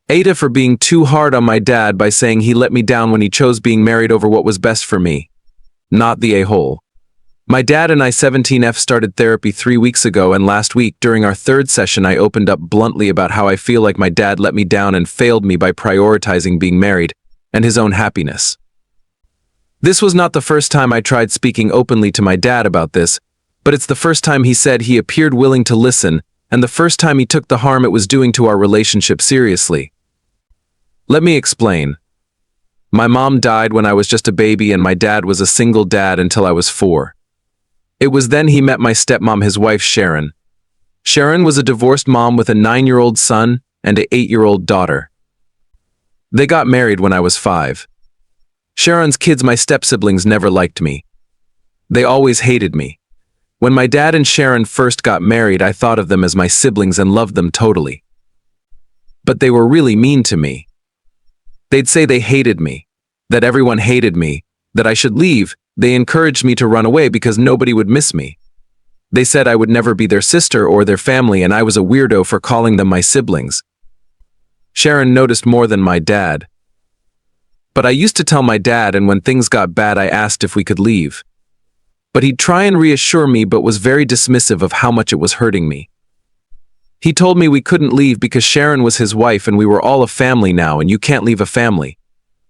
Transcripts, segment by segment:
AITA for being too hard on my dad by saying he let me down when he chose being married over what was best for me. Not the a-hole. My dad and I 17F started therapy 3 weeks ago, and last week during our third session I opened up bluntly about how I feel like my dad let me down and failed me by prioritizing being married and his own happiness. This was not the first time I tried speaking openly to my dad about this, but it's the first time he said he appeared willing to listen, and the first time he took the harm it was doing to our relationship seriously. Let me explain. My mom died when I was just a baby, and my dad was a single dad until I was 4. It was then he met my stepmom, his wife Sharon. Sharon was a divorced mom with a 9-year-old son and an 8-year-old daughter. They got married when I was 5. Sharon's kids, my step-siblings, never liked me. They always hated me. When my dad and Sharon first got married, I thought of them as my siblings and loved them totally. But they were really mean to me. They'd say they hated me, that everyone hated me, that I should leave. They encouraged me to run away because nobody would miss me. They said I would never be their sister or their family, and I was a weirdo for calling them my siblings. Sharon noticed more than my dad. But I used to tell my dad, and when things got bad I asked if we could leave. But he'd try and reassure me, but was very dismissive of how much it was hurting me. He told me we couldn't leave because Sharon was his wife and we were all a family now, and you can't leave a family.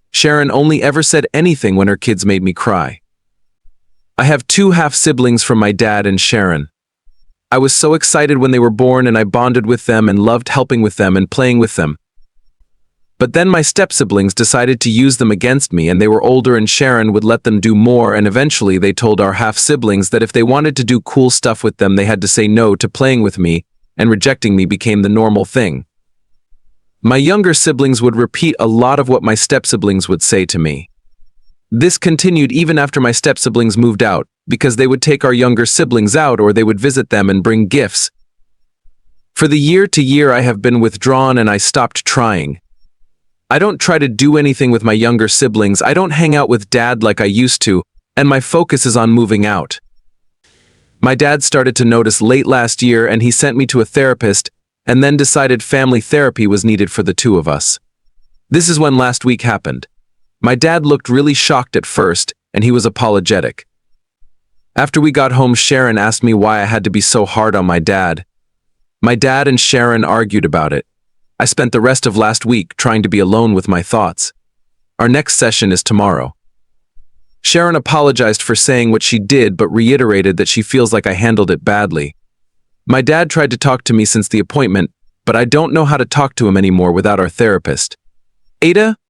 Sharon only ever said anything when her kids made me cry. I have 2 half-siblings from my dad and Sharon. I was so excited when they were born, and I bonded with them and loved helping with them and playing with them. But then my step-siblings decided to use them against me, and they were older and Sharon would let them do more, and eventually they told our half-siblings that if they wanted to do cool stuff with them they had to say no to playing with me, and rejecting me became the normal thing. My younger siblings would repeat a lot of what my step-siblings would say to me. This continued even after my step-siblings moved out, because they would take our younger siblings out or they would visit them and bring gifts. For the year to year I have been withdrawn, and I stopped trying. I don't try to do anything with my younger siblings, I don't hang out with dad like I used to, and my focus is on moving out. My dad started to notice late last year, and he sent me to a therapist, and then decided family therapy was needed for the 2 of us. This is when last week happened. My dad looked really shocked at first, and he was apologetic. After we got home, Sharon asked me why I had to be so hard on my dad. My dad and Sharon argued about it. I spent the rest of last week trying to be alone with my thoughts. Our next session is tomorrow. Sharon apologized for saying what she did, but reiterated that she feels like I handled it badly. My dad tried to talk to me since the appointment, but I don't know how to talk to him anymore without our therapist. AITA,